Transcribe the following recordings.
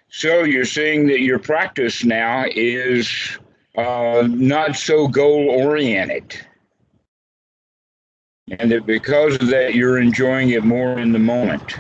So you're saying that your practice now is not so goal-oriented, and that because of that, you're enjoying it more in the moment.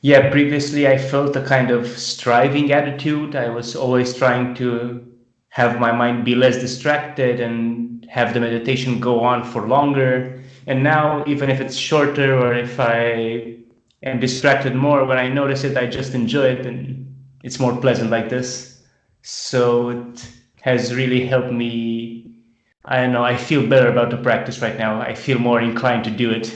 Yeah, previously I felt a kind of striving attitude. I was always trying to have my mind be less distracted and have the meditation go on for longer. And now, even if it's shorter or if I am distracted more, when I notice it, I just enjoy it and it's more pleasant like this. So it has really helped me. I don't know, I feel better about the practice right now. I feel more inclined to do it.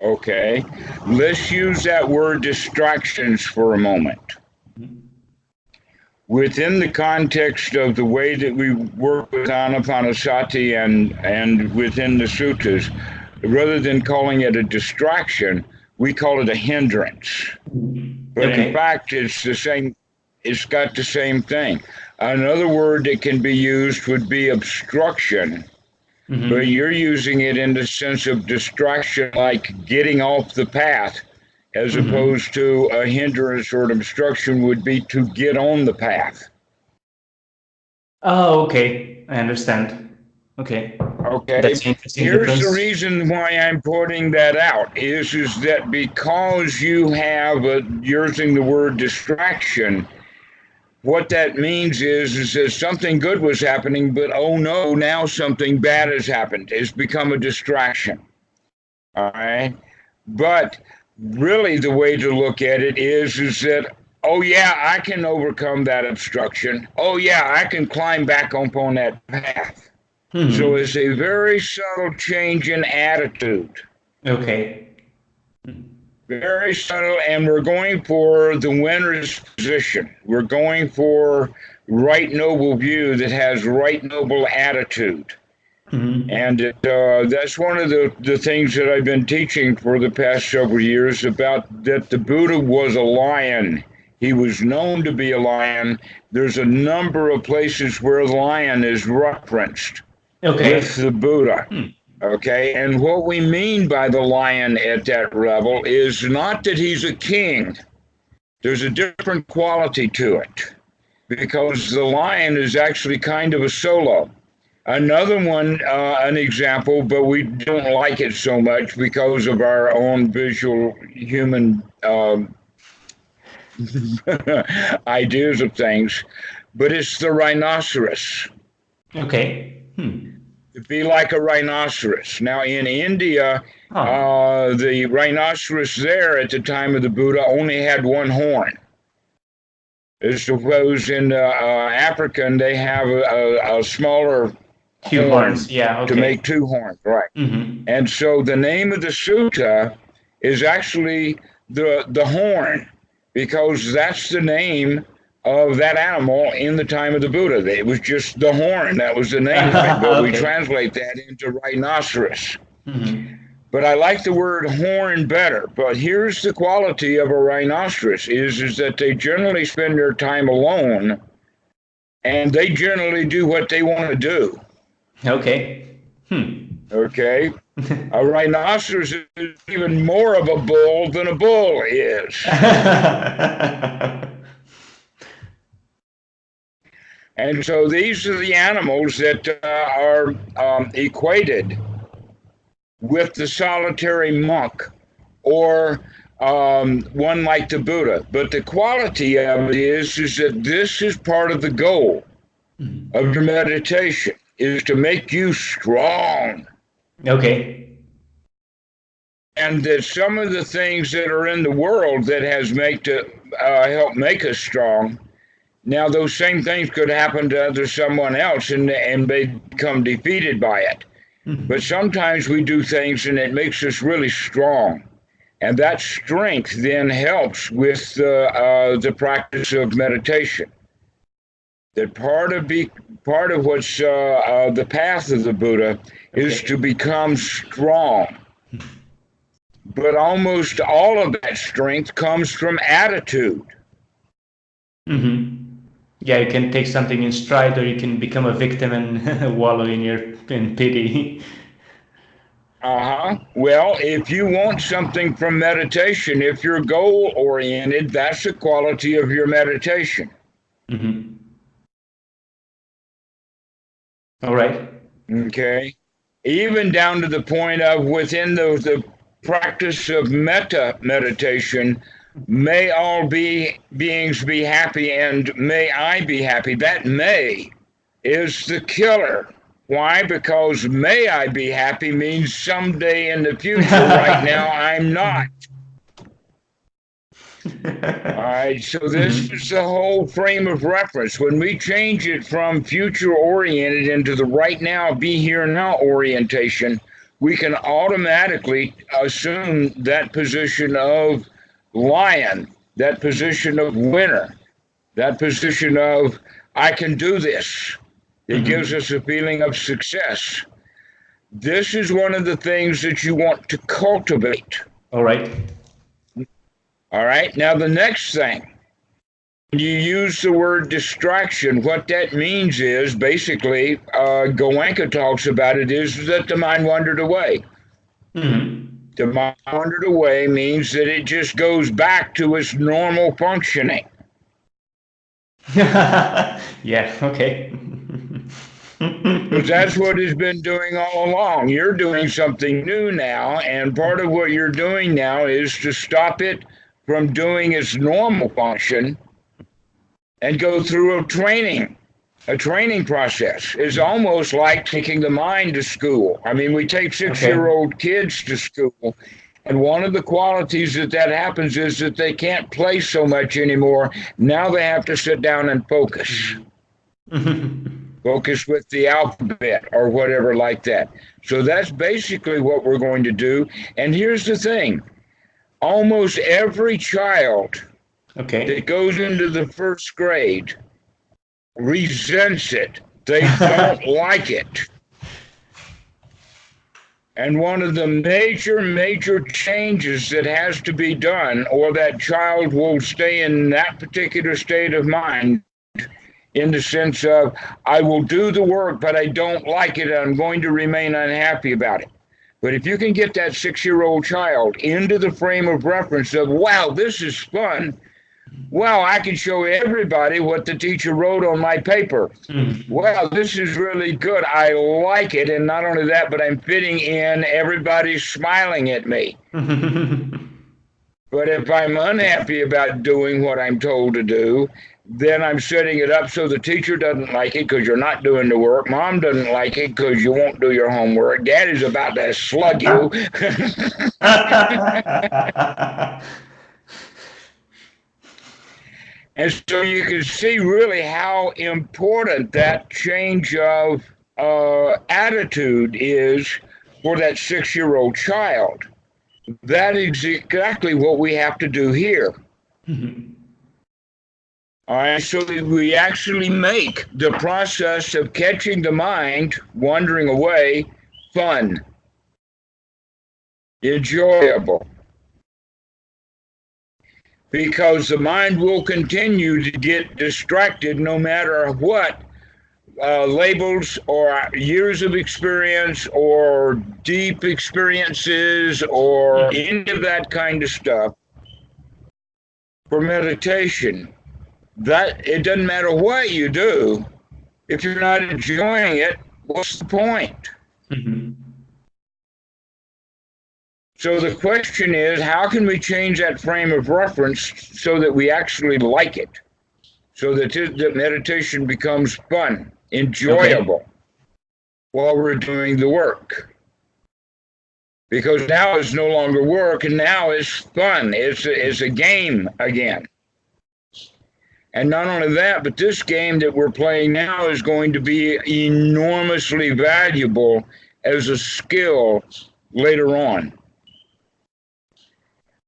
Okay, let's use that word distractions for a moment. Within the context of the way that we work with Anapanasati and within the suttas, rather than calling it a distraction, we call it a hindrance. But in fact, it's the same. It's got the same thing. Another word that can be used would be obstruction. But you're using it in the sense of distraction, like getting off the path, as opposed to a hindrance or an obstruction would be to get on the path. Oh, okay. I understand. Okay. Okay. That's an interesting Here's difference. the reason why I'm pointing that out is that because you have using the word distraction, what that means is that something good was happening, but oh no, now something bad has happened. It's become a distraction. All right. But really the way to look at it is that, oh yeah, I can overcome that obstruction. Oh yeah, I can climb back up on that path. So it's a very subtle change in attitude. Okay. Very subtle, and we're going for the winner's position. We're going for right noble view that has right noble attitude. And that's one of the things that I've been teaching for the past several years about that the Buddha was a lion. He was known to be a lion. There's a number of places where the lion is referenced with the Buddha. Okay, and what we mean by the lion at that level is not that he's a king. There's a different quality to it because the lion is actually kind of a solo. Another one, an example, but we don't like it so much because of our own visual human ideas of things, but it's the rhinoceros. Okay. To be like a rhinoceros. Now, in India, the rhinoceros there at the time of the Buddha only had one horn. As suppose in Africa, they have a smaller Two horns, to make two horns, right? And so the name of the sutta is actually the horn, because that's the name of that animal in the time of the Buddha. It was just the horn. That was the name of it. But we translate that into rhinoceros. But I like the word horn better. But here's the quality of a rhinoceros is that they generally spend their time alone, and they generally do what they want to do. Okay. Okay? A rhinoceros is even more of a bull than a bull is. And so these are the animals that are equated with the solitary monk or one like the Buddha. But the quality of it is that this is part of the goal of your meditation, is to make you strong. Okay. And that some of the things that are in the world that has helped make us strong, now those same things could happen to someone else and they become defeated by it. But sometimes we do things and it makes us really strong. And that strength then helps with the practice of meditation. That part of what's the path of the Buddha is to become strong. But almost all of that strength comes from attitude. Yeah, you can take something in stride, or you can become a victim and wallow in pity. Well, if you want something from meditation, if you're goal oriented, that's the quality of your meditation. Mm-hmm. All right. Okay. Even down to the point of within the practice of metta meditation, may all beings be happy and may I be happy. That may is the killer. Why? Because may I be happy means someday in the future. Right now, I'm not. All right, so this is the whole frame of reference. When we change it from future oriented into the right now, be here now orientation, we can automatically assume that position of lion, that position of winner, that position of I can do this. It gives us a feeling of success. This is one of the things that you want to cultivate. All right. All right. Now, the next thing, you use the word distraction. What that means is basically, Goenka talks about it, is that the mind wandered away. Mm-hmm. The mind wandered away means that it just goes back to its normal functioning. Yeah, okay. Because that's what it's been doing all along. You're doing something new now, and part of what you're doing now is to stop it from doing its normal function and go through a training process. It's almost like taking the mind to school. I mean, we take 6-year-old kids to school, and one of the qualities that happens is that they can't play so much anymore. Now they have to sit down and focus. Focus with the alphabet or whatever like that. So that's basically what we're going to do. And here's the thing. Almost every child that goes into the first grade resents it. They don't like it. And one of the major changes that has to be done, or that child will stay in that particular state of mind, in the sense of, I will do the work, but I don't like it. I'm going to remain unhappy about it. But if you can get that 6-year-old child into the frame of reference of, wow, this is fun. Wow, I can show everybody what the teacher wrote on my paper. Wow, this is really good. I like it. And not only that, but I'm fitting in. Everybody's smiling at me. But if I'm unhappy about doing what I'm told to do, then I'm setting it up so the teacher doesn't like it because you're not doing the work. Mom doesn't like it because you won't do your homework. Daddy's about to slug you. And so you can see really how important that change of attitude is for that 6-year-old child. That is exactly what we have to do here. All right, so that we actually make the process of catching the mind wandering away fun, enjoyable. Because the mind will continue to get distracted no matter what labels or years of experience or deep experiences or any of that kind of stuff. For meditation, that it doesn't matter what you do, if you're not enjoying it, what's the point? So the question is, how can we change that frame of reference so that we actually like it? So that meditation becomes fun, enjoyable while we're doing the work. Because now it's no longer work, and now it's fun. It's a game again. And not only that, but this game that we're playing now is going to be enormously valuable as a skill later on.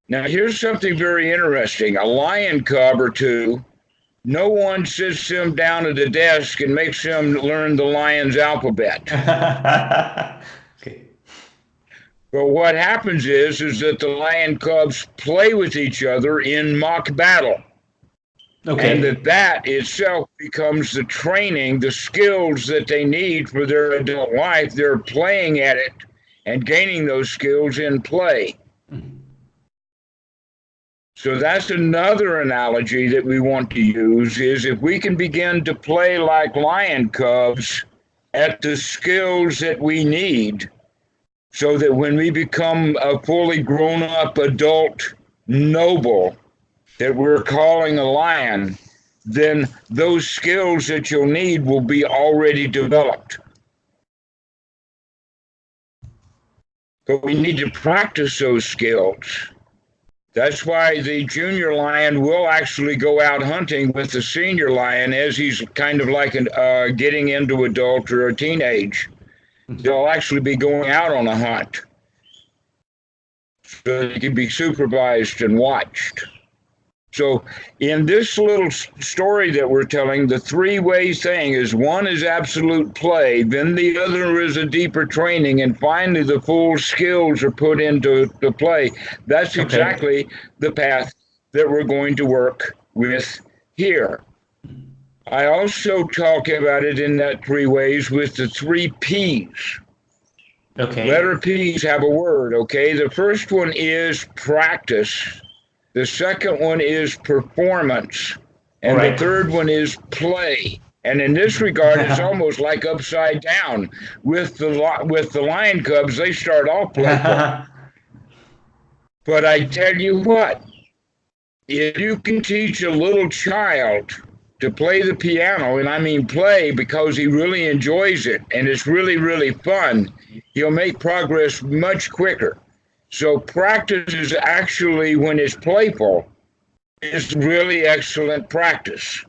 Now, here's something very interesting. A lion cub or two, no one sits him down at a desk and makes him learn the lion's alphabet. But what happens is that the lion cubs play with each other in mock battle. And that itself becomes the training, the skills that they need for their adult life. They're playing at it and gaining those skills in play. So that's another analogy that we want to use, is if we can begin to play like lion cubs at the skills that we need, so that when we become a fully grown-up adult noble that we're calling a lion, then those skills that you'll need will be already developed. But we need to practice those skills. That's why the junior lion will actually go out hunting with the senior lion as he's kind of like getting into adult or a teenage. They'll actually be going out on a hunt, so they can be supervised and watched. So in this little story that we're telling, the three-way thing is, one is absolute play, then the other is a deeper training, and finally the full skills are put into the play. That's exactly the path that we're going to work with here. I also talk about it in that three ways with the three P's. Okay. Letter P's have a word, okay? The first one is practice. The second one is performance. And the third one is play. And in this regard, it's almost like upside down. With the lion cubs, they start off playful. But I tell you what, if you can teach a little child to play the piano, and I mean play because he really enjoys it and it's really, really fun, he'll make progress much quicker. So practice is actually, when it's playful, is really excellent practice.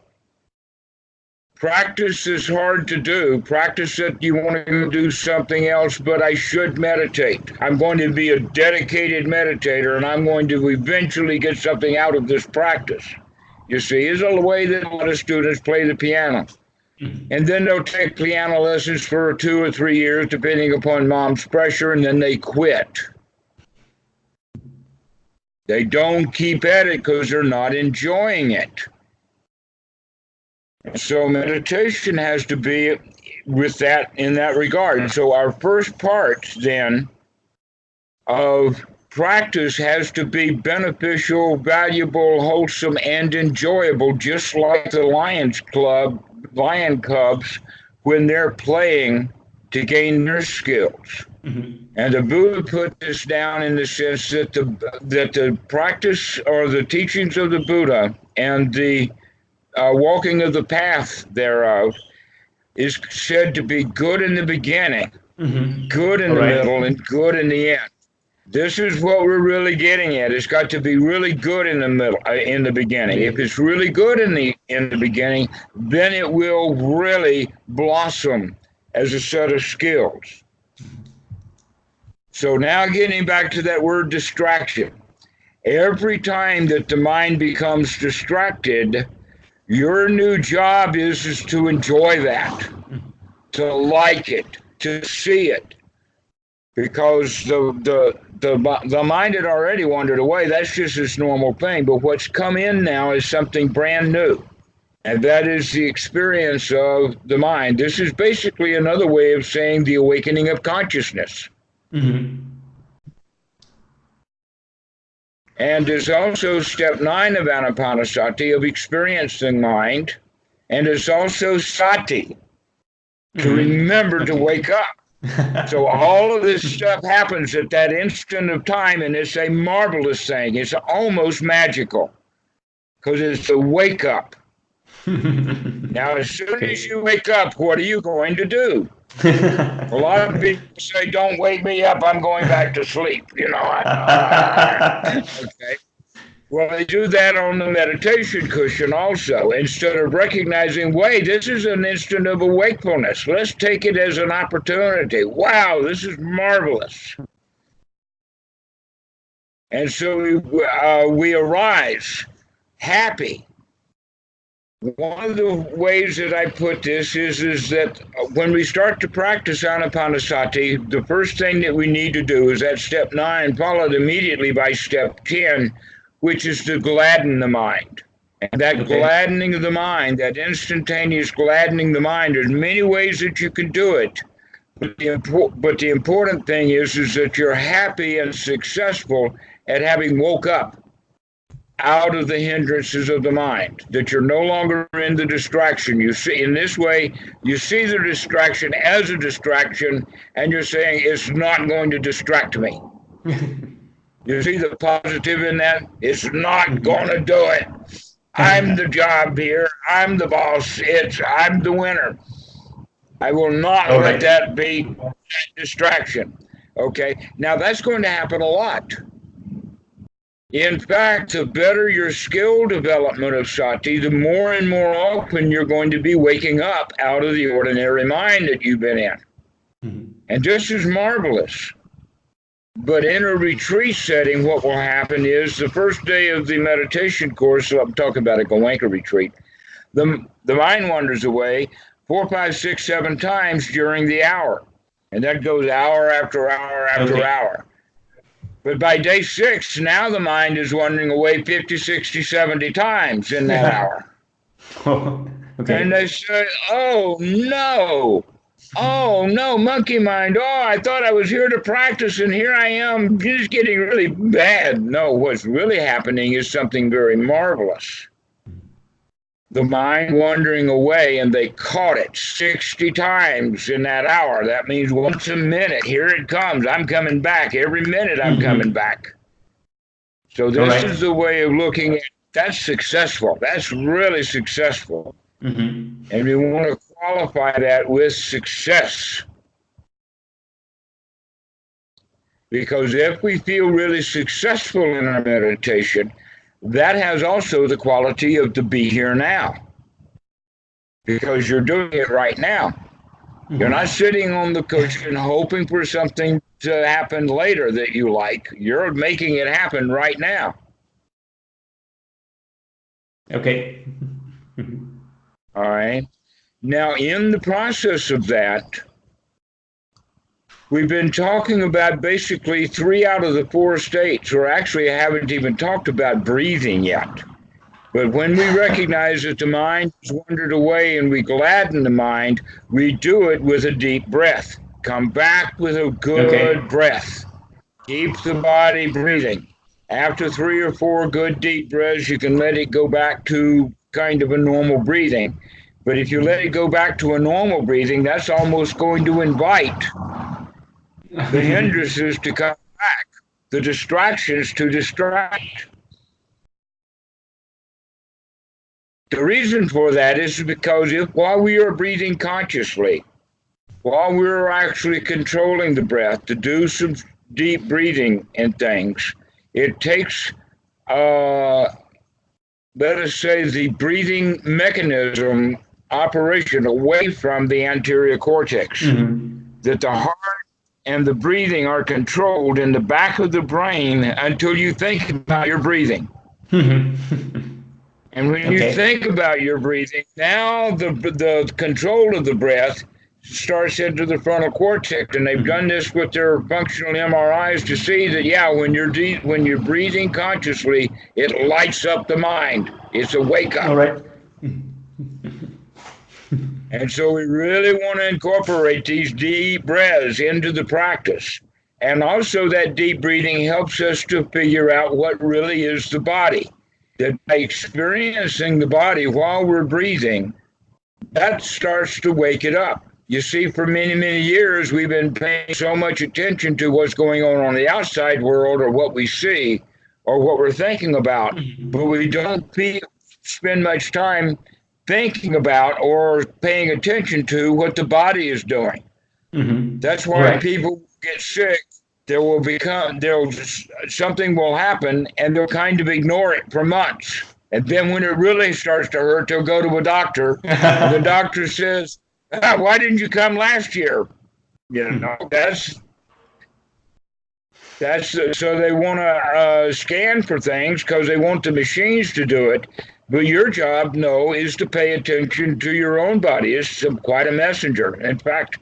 Practice is hard to do. Practice that you want to do something else, but I should meditate. I'm going to be a dedicated meditator, and I'm going to eventually get something out of this practice. You see, is a way that a lot of students play the piano. And then they'll take piano lessons for 2 or 3 years, depending upon mom's pressure, and then they quit. They don't keep at it because they're not enjoying it. So meditation has to be with that in that regard. So our first part then of practice has to be beneficial, valuable, wholesome, and enjoyable, just like the lion cubs when they're playing to gain their skills. And the Buddha put this down in the sense that the practice or the teachings of the Buddha and the walking of the path thereof is said to be good in the beginning, good in the middle, and good in the end. This is what we're really getting at. It's got to be really good in the middle, in the beginning. If it's really good in the beginning, then it will really blossom as a set of skills. So now getting back to that word distraction. Every time that the mind becomes distracted, your new job is to enjoy that, to like it, to see it. Because the mind had already wandered away. That's just its normal thing. But what's come in now is something brand new. And that is the experience of the mind. This is basically another way of saying the awakening of consciousness. And there's also step 9 of Anapanasati, of experiencing mind. And there's also sati, to remember to wake up. So all of this stuff happens at that instant of time, and it's a marvelous thing. It's almost magical, because it's a wake up. Now, as soon as you wake up, what are you going to do? A lot of people say, don't wake me up, I'm going back to sleep. You know, okay. Well, they do that on the meditation cushion also. Instead of recognizing, wait, this is an instant of wakefulness. Let's take it as an opportunity. Wow, this is marvelous. And so we arise happy. One of the ways that I put this is that when we start to practice Anapanasati, the first thing that we need to do is at step 9, followed immediately by step 10, which is to gladden the mind. And that gladdening of the mind, that instantaneous gladdening of the mind, there's many ways that you can do it. But the important thing is that you're happy and successful at having woke up out of the hindrances of the mind, that you're no longer in the distraction. You see, in this way, you see the distraction as a distraction, and you're saying it's not going to distract me. You see the positive in that? It's not going to do it. I'm the job here. I'm the boss. I'm the winner. I will not let that be a distraction. Okay. Now that's going to happen a lot. In fact, the better your skill development of sati, the more and more often you're going to be waking up out of the ordinary mind that you've been in. Mm-hmm. And this is marvelous. But in a retreat setting, what will happen is the first day of the meditation course, so I'm talking about a Goenka retreat, the mind wanders away 4, 5, 6, 7 times during the hour. And that goes hour after hour after hour. But by day 6, now the mind is wandering away 50, 60, 70 times in that hour. Okay. And they say, oh, no. Oh, no, monkey mind. Oh, I thought I was here to practice, and here I am just getting really bad. No, what's really happening is something very marvelous. The mind wandering away, and they caught it 60 times in that hour. That means once a minute, here it comes. I'm coming back. Every minute I'm coming back. So this is the way of looking at that's successful. That's really successful. Mm-hmm. And we want to qualify that with success. Because if we feel really successful in our meditation, that has also the quality of the be here now. Because you're doing it right now. Mm-hmm. You're not sitting on the cushion hoping for something to happen later that you like. You're making it happen right now. Okay. All right. Now, in the process of that, we've been talking about basically 3 out of the 4 states, or actually I haven't even talked about breathing yet. But when we recognize that the mind has wandered away and we gladden the mind, we do it with a deep breath. Come back with a good breath. Keep the body breathing. After 3 or 4 good deep breaths, you can let it go back to kind of a normal breathing. But if you let it go back to a normal breathing, that's almost going to invite the hindrances to come back, the distractions to distract. The reason for that is because while we are breathing consciously, while we're actually controlling the breath to do some deep breathing and things, it takes, let us say, the breathing mechanism operation away from the anterior cortex, that the heart and the breathing are controlled in the back of the brain until you think about your breathing. And when you think about your breathing, now the control of the breath starts into the frontal cortex, and they've done this with their functional MRIs to see that when you're breathing consciously, it lights up the mind. It's a wake up. All right. And so we really want to incorporate these deep breaths into the practice. And also that deep breathing helps us to figure out what really is the body. That by experiencing the body while we're breathing, that starts to wake it up. You see, for many, many years, we've been paying so much attention to what's going on the outside world or what we see or what we're thinking about, but we don't spend much time thinking about or paying attention to what the body is doing. That's why people get sick. Something will happen and they'll kind of ignore it for months. And then when it really starts to hurt, they'll go to a doctor. And the doctor says, why didn't you come last year? You know, so they want to scan for things because they want the machines to do it. But your job, is to pay attention to your own body. It's quite a messenger. In fact,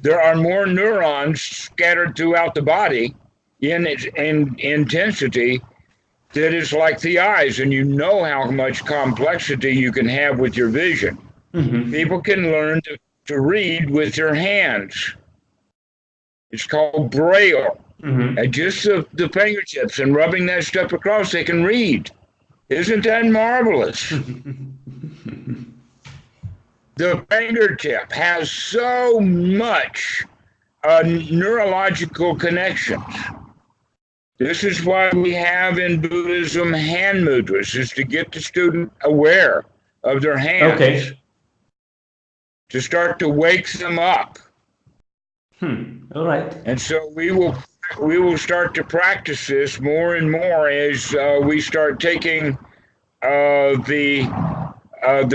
there are more neurons scattered throughout the body in intensity that is like the eyes, and you know how much complexity you can have with your vision. People can learn to read with their hands. It's called Braille. Mm-hmm. And just the fingertips and rubbing that stuff across, they can read. Isn't that marvelous? The fingertip has so much neurological connections. This is why we have in Buddhism hand mudras, is to get the student aware of their hands, Okay. to start to wake them up. All right. And so we will start to practice this more and more as we start taking the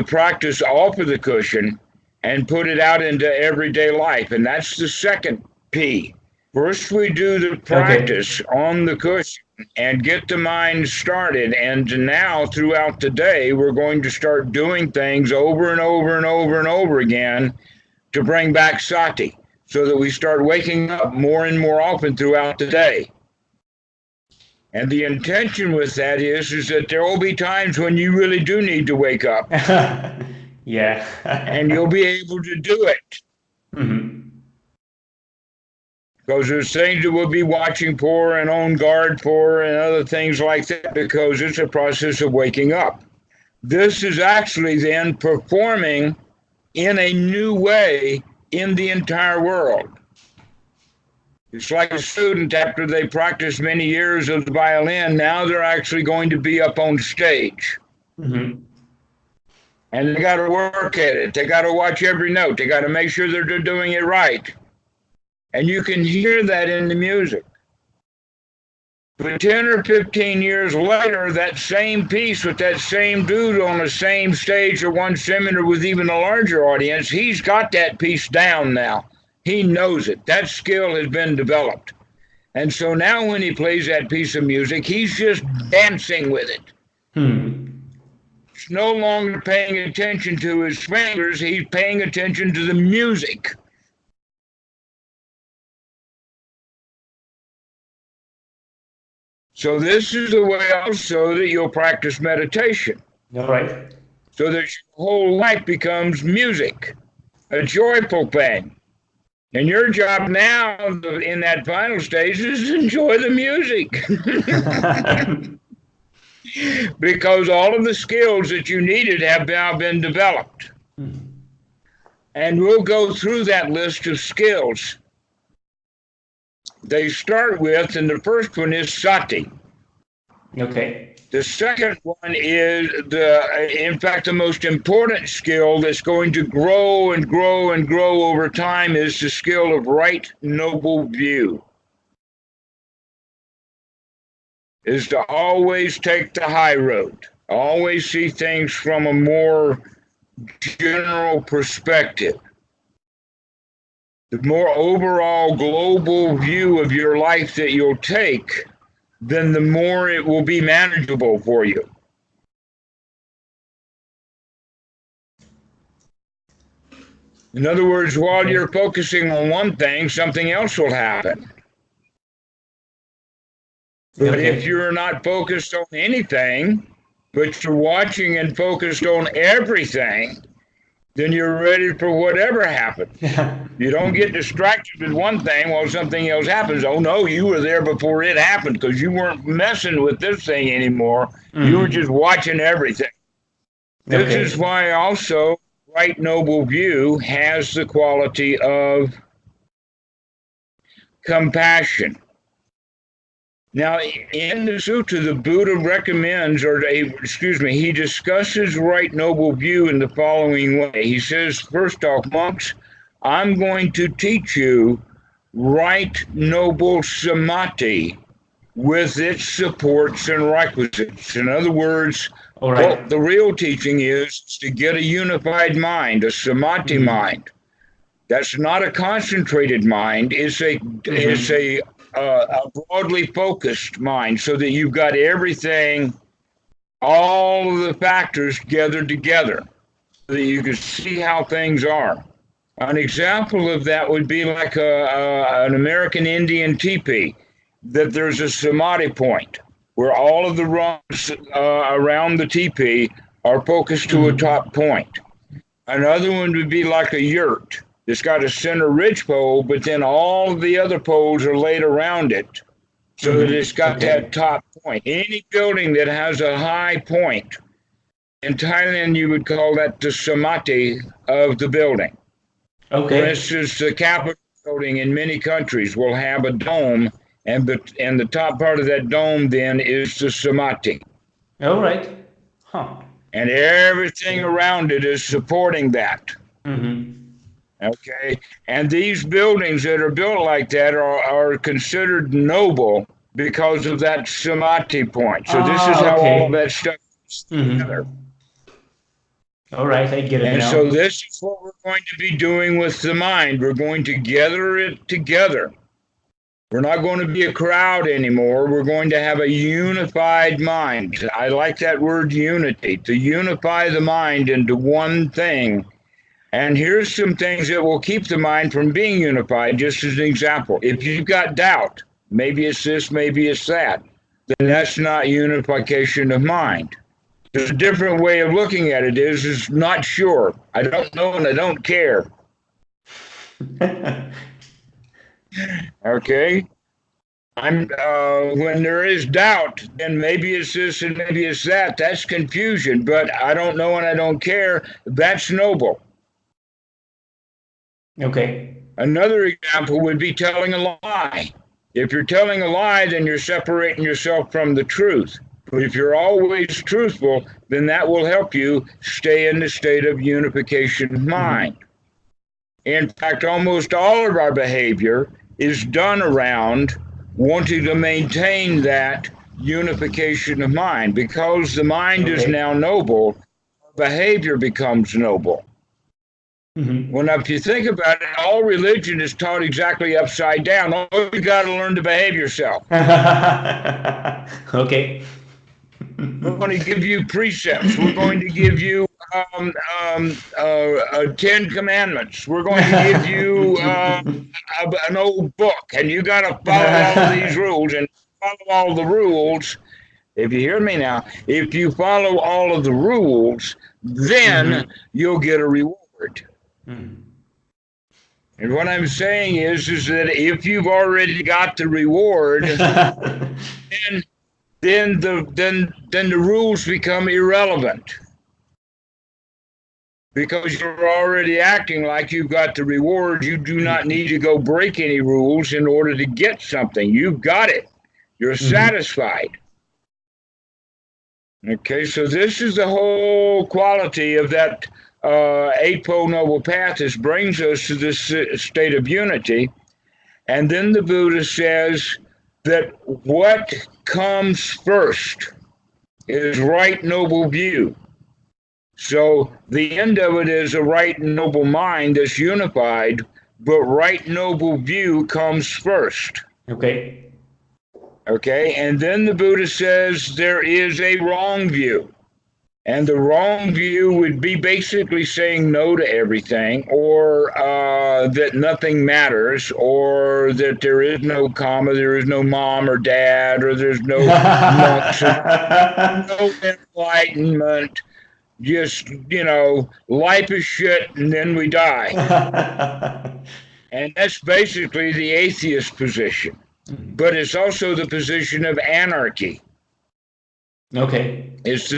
practice off of the cushion and put it out into everyday life. And that's the second P. First, we do the practice on the cushion and get the mind started. And now, throughout the day, we're going to start doing things over and over and over and over again to bring back sati, so that we start waking up more and more often throughout the day. And the intention with that is that there will be times when you really do need to wake up. Yeah. And you'll be able to do it. Mm-hmm. Because there's things that we'll be watching for and on guard for and other things like that, because it's a process of waking up. This is actually then performing in a new way in the entire world. It's like a student, after they practice many years of the violin, now they're actually going to be up on stage. Mm-hmm. And they got to work at it. They got to watch every note. They got to make sure they're doing it right. And you can hear that in the music. But 10 or 15 years later, that same piece with that same dude on the same stage or one seminar with even a larger audience, he's got that piece down now. He knows it. That skill has been developed. And so now when he plays that piece of music, he's just dancing with it. He's no longer paying attention to his fingers. He's paying attention to the music. So this is the way also that you'll practice meditation. All right. So that your whole life becomes music, a joyful thing. And your job now in that final stage is to enjoy the music. Because all of the skills that you needed have now been developed. And we'll go through that list of skills. They start with, and the first one is sati. Okay. The second one is, in fact, the most important skill that's going to grow and grow and grow over time is the skill of right noble view. Is to always take the high road, always see things from a more general perspective. The more overall global view of your life that you'll take, then the more it will be manageable for you. In other words, while you're focusing on one thing, something else will happen. But if you're not focused on anything, but you're watching and focused on everything, then you're ready for whatever happens. You don't get distracted with one thing while something else happens. Oh no, you were there before it happened because you weren't messing with this thing anymore. You were just watching everything. This is why also right noble view has the quality of compassion. Now, in the sutta, the Buddha recommends, he discusses right noble view in the following way. He says, first off, monks, I'm going to teach you right noble samadhi with its supports and requisites. In other words, what the real teaching is to get a unified mind, a samadhi mind. That's not a concentrated mind. It's a broadly focused mind, so that you've got everything, all of the factors gathered together, so that you can see how things are. An example of that would be like an American Indian teepee, that there's a samadhi point where all of the rungs around the teepee are focused to a top point. Another one would be like a yurt, It's got a center ridge pole, but then all of the other poles are laid around it so that it's got that top point. Any building that has a high point, in Thailand you would call that the samadhi of the building. For instance, the Capitol building in many countries will have a dome, and the top part of that dome then is the samadhi. All right. Huh. And everything around it is supporting that. Okay, and these buildings that are built like that are considered noble because of that samadhi point. So this is how all that stuff is together. All right, I get it and now. So this is what we're going to be doing with the mind. We're going to gather it together. We're not going to be a crowd anymore. We're going to have a unified mind. I like that word unity, to unify the mind into one thing. And here's some things that will keep the mind from being unified, just as an example. If you've got doubt, maybe it's this, maybe it's that, then that's not unification of mind. There's a different way of looking at it is not sure. I don't know and I don't care. Okay? When there is doubt, then maybe it's this and maybe it's that. That's confusion. But I don't know and I don't care. That's noble. Okay. Another example would be telling a lie. If you're telling a lie, then you're separating yourself from the truth. But if you're always truthful, then that will help you stay in the state of unification of mind. In fact, almost all of our behavior is done around wanting to maintain that unification of mind. Because the mind is now noble, behavior becomes noble. Well, if you think about it, all religion is taught exactly upside down. Oh, you got to learn to behave yourself. Okay. We're going to give you precepts. We're going to give you 10 commandments. We're going to give you an old book, and you got to follow all of these rules. And follow all the rules. If you hear me now, if you follow all of the rules, then you'll get a reward. And what I'm saying is that if you've already got the reward, then the rules become irrelevant, because you're already acting like you've got the reward. You do not need to go break any rules in order to get something. You've got it. You're satisfied. Okay, so this is the whole quality of that Eightfold Noble Path. This brings us to this state of unity. And then the Buddha says that what comes first is right noble view. So the end of it is a right noble mind that's unified, but right noble view comes first. Okay. Okay, and then the Buddha says there is a wrong view. And the wrong view would be basically saying no to everything, or that nothing matters, or that there is no karma, there is no mom or dad, or there's no monks, no enlightenment. Just, life is shit and then we die. And that's basically the atheist position. But it's also the position of anarchy. Okay. It's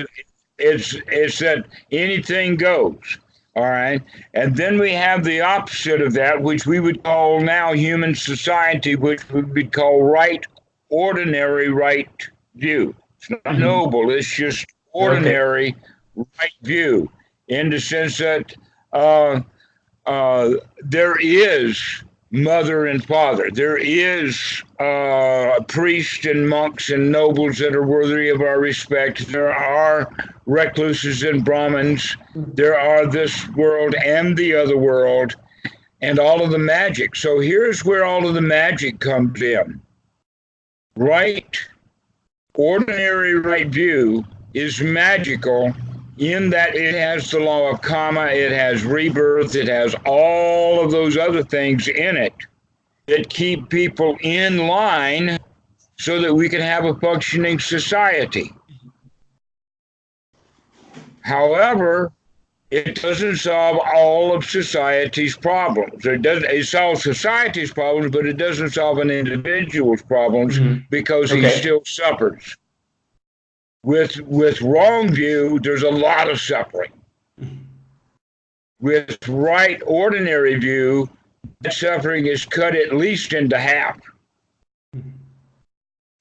that anything goes, all right? And then we have the opposite of that, which we would call now human society, which we would call ordinary right view. It's not noble, it's just ordinary right view, in the sense that there is mother and father. There is priests and monks and nobles that are worthy of our respect. There are recluses and Brahmins. There are this world and the other world and all of the magic. So here's where all of the magic comes in. Ordinary right view is magical in that it has the law of karma, it has rebirth, it has all of those other things in it that keep people in line so that we can have a functioning society. However, It doesn't solve all of society's problems. It solves society's problems, but it doesn't solve an individual's problems because he still suffers. With wrong view, there's a lot of suffering. With right ordinary view, that suffering is cut at least into half,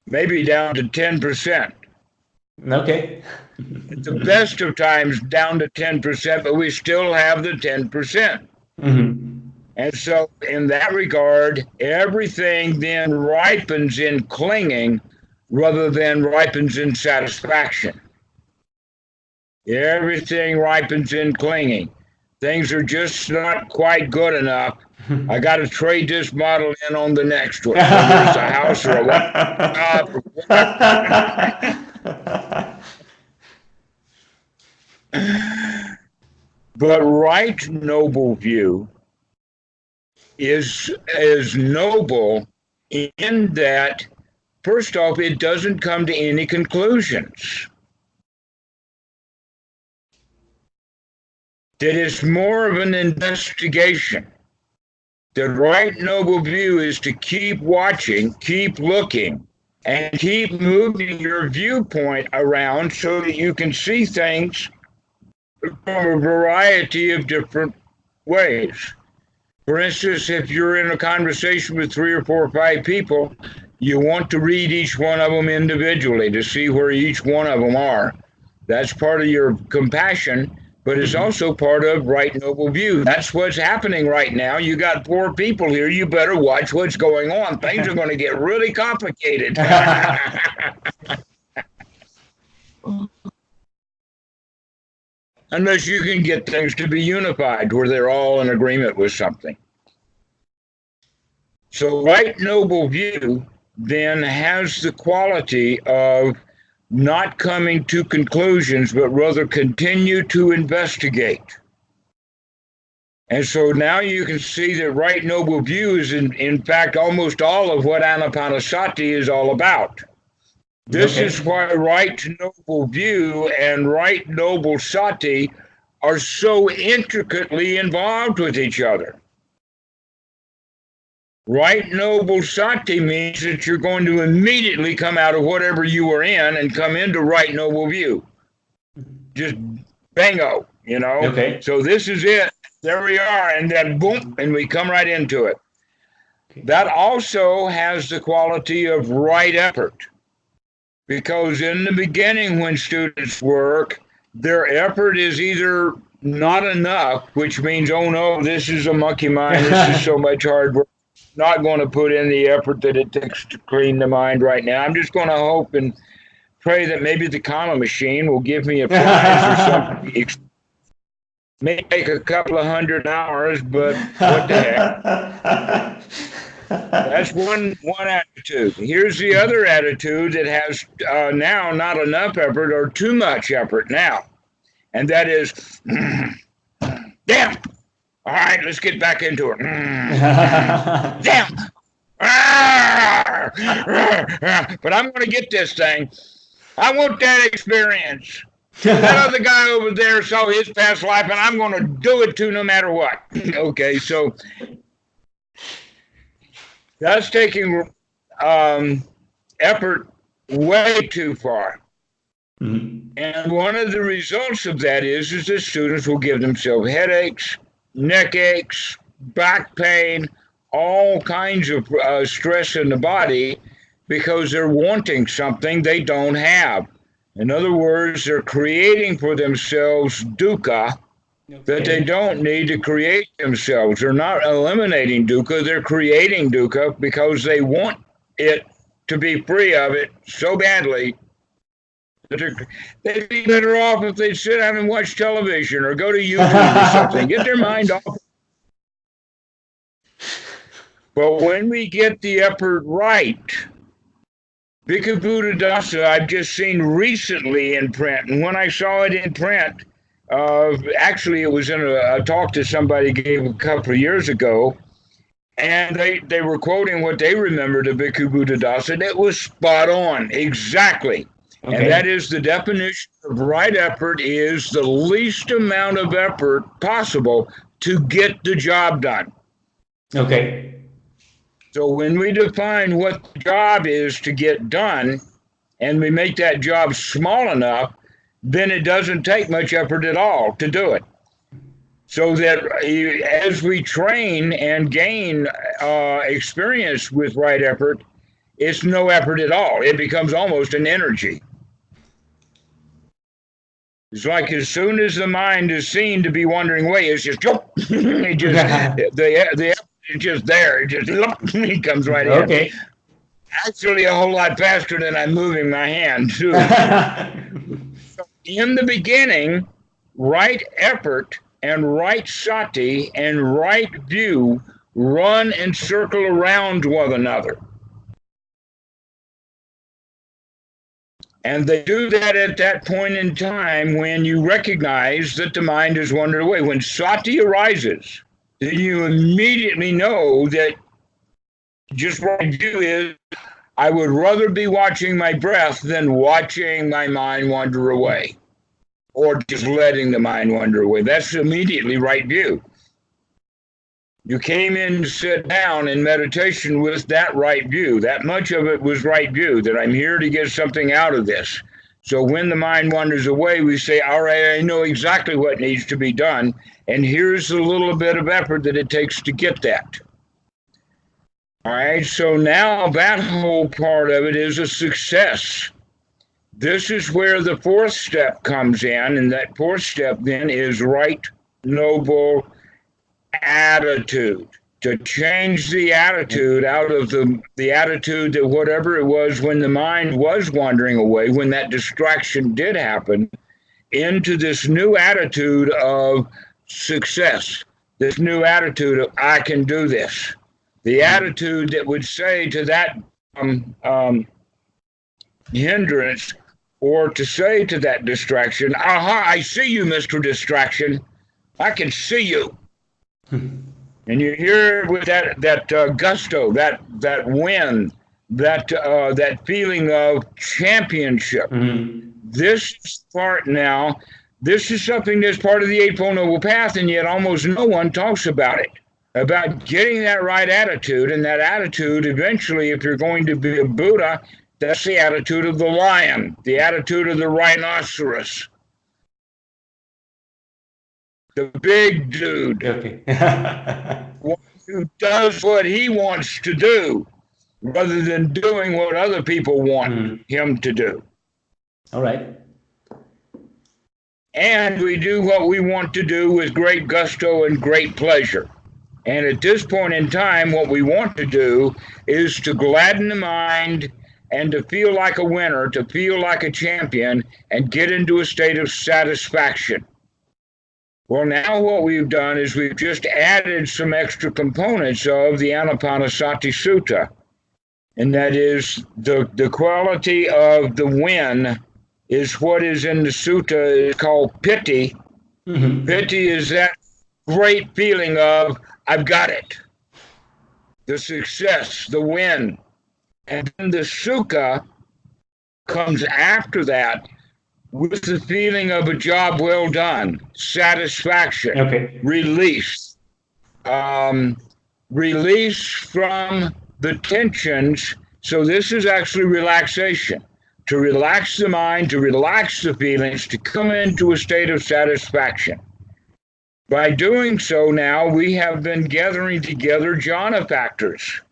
maybe down to 10%. Okay. At the best of times, down to 10%, but we still have the 10%. And so, in that regard, everything then ripens in clinging rather than ripens in satisfaction. Everything ripens in clinging. Things are just not quite good enough. I got to trade this model in on the next one. Whether it's a house or a job or whatever. But right noble view is noble in that, first off, it doesn't come to any conclusions. That it's more of an investigation. The right noble view is to keep watching, keep looking, and keep moving your viewpoint around so that you can see things from a variety of different ways. For instance, if you're in a conversation with 3 or 4 or 5 people, you want to read each one of them individually to see where each one of them are. That's part of your compassion, but it's also part of right noble view. That's what's happening right now. You got 4 people here. You better watch what's going on. Things are going to get really complicated. Unless you can get things to be unified where they're all in agreement with something. So right noble view then has the quality of not coming to conclusions, but rather continue to investigate. And so now you can see that right noble view is in fact almost all of what Anapanasati is all about. This is why right noble view and right noble sati are so intricately involved with each other. Right noble sati means that you're going to immediately come out of whatever you were in and come into right noble view. Just bingo, you know? Okay. So this is it. There we are. And then boom, and we come right into it. Okay. That also has the quality of right effort. Because in the beginning, when students work, their effort is either not enough, which means, oh no, this is a monkey mind, this is so much hard work. Not going to put in the effort that it takes to clean the mind right now. I'm just going to hope and pray that maybe the karma machine will give me a prize or something. May take a couple of 100 hours, but what the heck. That's one attitude. Here's the other attitude that has now not enough effort or too much effort now. And that is, damn. All right, let's get back into it. Damn. But I'm going to get this thing. I want that experience. That other guy over there saw his past life, and I'm going to do it too no matter what. Okay, so that's taking effort way too far. Mm-hmm. And one of the results of that is that students will give themselves headaches, neck aches, back pain, all kinds of stress in the body because they're wanting something they don't have. In other words, they're creating for themselves dukkha that they don't need to create themselves. They're not eliminating dukkha, they're creating dukkha because they want it to be free of it so badly that they'd be better off if they'd sit down and watch television or go to YouTube or something, get their mind off. But when we get the effort right, Bhikkhu Buddhadasa I've just seen recently in print, and when I saw it in print, actually it was in a talk that somebody gave a couple of years ago, and they were quoting what they remembered of Bhikkhu Buddhadasa, and it was spot on, exactly. Okay. And that is the definition of right effort is the least amount of effort possible to get the job done. Okay. So when we define what the job is to get done, and we make that job small enough, then it doesn't take much effort at all to do it. So that as we train and gain experience with right effort, it's no effort at all. It becomes almost an energy. It's like as soon as the mind is seen to be wandering away, it's just, it just the effort is just there. It just it comes right in. Okay. Actually, a whole lot faster than I'm moving my hand too. So in the beginning, right effort and right sati and right view run and circle around one another. And they do that at that point in time when you recognize that the mind has wandered away. When sati arises, then you immediately know that just right view is, I would rather be watching my breath than watching my mind wander away, or just letting the mind wander away. That's immediately right view. You came in to sit down in meditation with that right view. That much of it was right view, that I'm here to get something out of this. So when the mind wanders away, we say, all right, I know exactly what needs to be done, and here's a little bit of effort that it takes to get that. All right, so now that whole part of it is a success. This is where the fourth step comes in, and that fourth step then is right noble attitude. To change the attitude out of the attitude that whatever it was when the mind was wandering away, when that distraction did happen, into this new attitude of success, this new attitude of I can do this. The attitude that would say to that hindrance, or to say to that distraction, aha, I see you, Mr. Distraction. I can see you. And you hear with that gusto, that win, that feeling of championship. Mm-hmm. This part now, this is something that's part of the Eightfold Noble Path, and yet almost no one talks about it. About getting that right attitude, and that attitude eventually, if you're going to be a Buddha, that's the attitude of the lion, the attitude of the rhinoceros. The big dude. Okay. Who does what he wants to do rather than doing what other people want him to do. All right. And we do what we want to do with great gusto and great pleasure. And at this point in time, what we want to do is to gladden the mind and to feel like a winner, to feel like a champion, and get into a state of satisfaction. Well, now what we've done is we've just added some extra components of the Anapanasati Sutta. And that is the quality of the win is what is in the sutta is called piti. Mm-hmm. Piti is that great feeling of, I've got it. The success, the win. And then the sukha comes after that with the feeling of a job well done, satisfaction, release. Release from the tensions. So this is actually relaxation. To relax the mind, to relax the feelings, to come into a state of satisfaction. By doing so now, we have been gathering together jhana factors.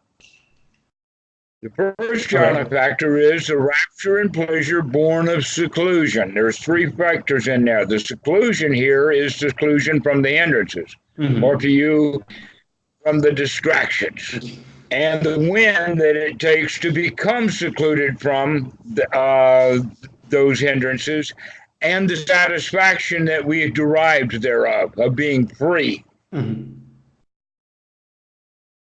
The first jhana factor is the rapture and pleasure born of seclusion. There's three factors in there. The seclusion here is seclusion from the hindrances, or to you, from the distractions. And the win that it takes to become secluded from those hindrances, and the satisfaction that we have derived thereof, of being free. Mm-hmm.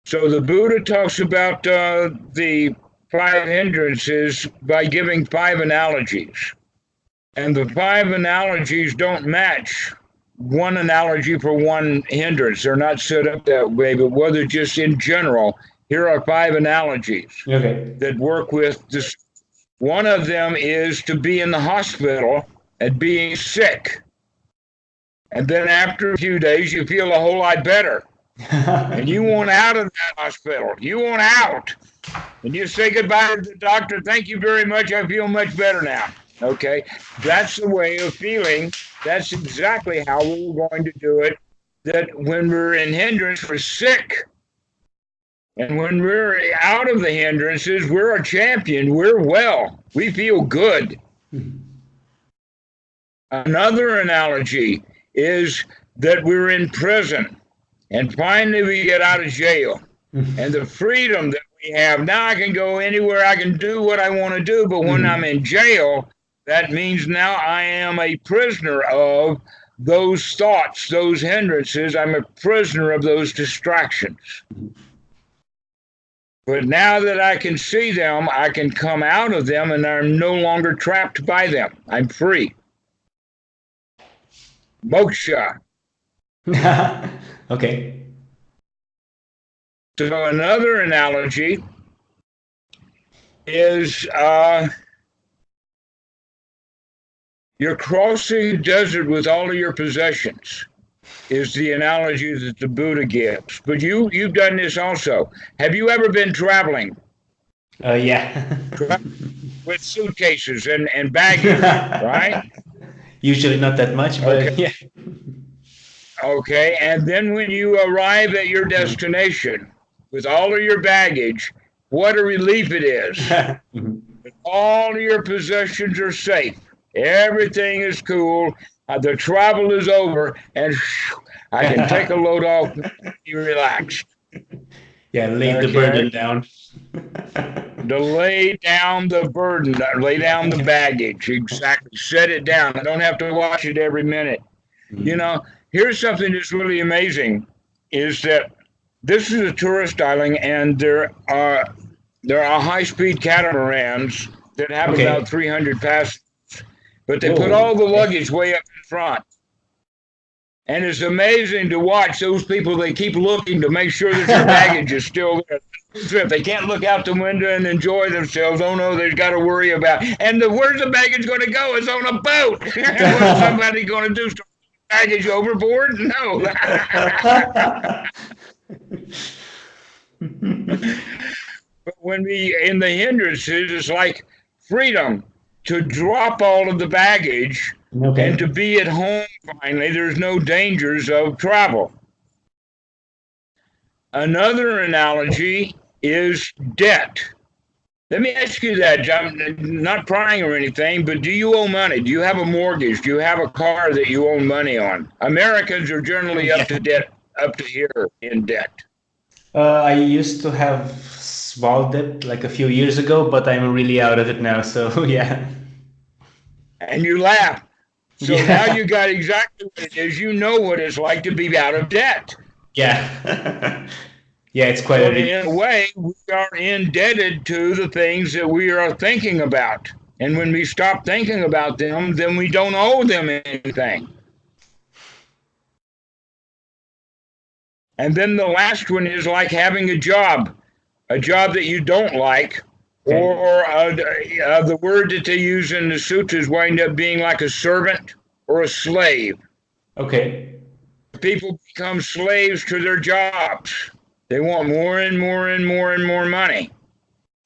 So the Buddha talks about the five hindrances by giving five analogies. And the five analogies don't match one analogy for one hindrance. They're not set up that way, but whether just in general, here are five analogies that work with this. One of them is to be in the hospital and being sick. And then after a few days, you feel a whole lot better. And you want out of that hospital. You want out. And you say goodbye to the doctor. Thank you very much. I feel much better now. Okay. That's the way of feeling. That's exactly how we were going to do it. That when we're in hindrance, we're sick. And when we're out of the hindrances, we're a champion. We're well. We feel good. Another analogy is that we're in prison. And finally we get out of jail. And the freedom that we have, now I can go anywhere, I can do what I want to do, but when I'm in jail, that means now I am a prisoner of those thoughts, those hindrances. I'm a prisoner of those distractions. But now that I can see them, I can come out of them, and I'm no longer trapped by them. I'm free. Moksha. Okay. So another analogy is you're crossing the desert with all of your possessions, is the analogy that the Buddha gives. But you've done this also. Have you ever been traveling? Yeah. With suitcases and baggage, right? Usually not that much, but okay. Yeah. Okay, and then when you arrive at your destination with all of your baggage, what a relief it is. All of your possessions are safe. Everything is cool. The travel is over, and I can take a load off and be relaxed. Yeah, lay the burden down. To lay down the burden, lay down the baggage. Exactly. Set it down. I don't have to watch it every minute. You know, here's something that's really amazing, is that this is a tourist island, and there are high-speed catamarans that have about 300 passengers. But they put all the luggage way up in front. And it's amazing to watch those people. They keep looking to make sure that their baggage is still there. If they can't look out the window and enjoy themselves, oh no, they've got to worry about. And where's the baggage going to go? It's on a boat. What's somebody going to do? Start baggage overboard? No. But when we in the hindrances, it's like freedom to drop all of the baggage and to be at home finally. There's no dangers of travel. Another analogy is debt. Let me ask you that. I'm not prying or anything, but do you owe money? Do you have a mortgage? Do you have a car that you owe money on? Americans are generally up to here in debt. I used to have small debt like a few years ago, but I'm really out of it now. So yeah. And you laugh. So now you got exactly what it is. You know what it's like to be out of debt. Yeah. Yeah, it's quite in a way, we are indebted to the things that we are thinking about. And when we stop thinking about them, then we don't owe them anything. And then the last one is like having a job that you don't like, or the word that they use in the sutras wind up being like a servant or a slave. Okay. People become slaves to their jobs. They want more and more and more and more money.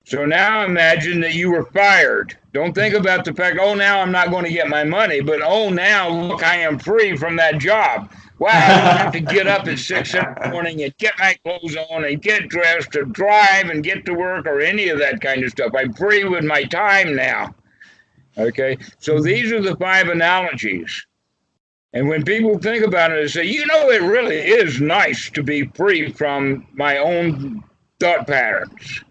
So now imagine that you were fired. Don't think about the fact, oh, now I'm not going to get my money, but oh, now look, I am free from that job. Wow, I don't have to get up at 6 in the morning and get my clothes on and get dressed to drive and get to work or any of that kind of stuff. I'm free with my time now. Okay, so these are the 5 analogies. And when people think about it, they say, you know, it really is nice to be free from my own thought patterns,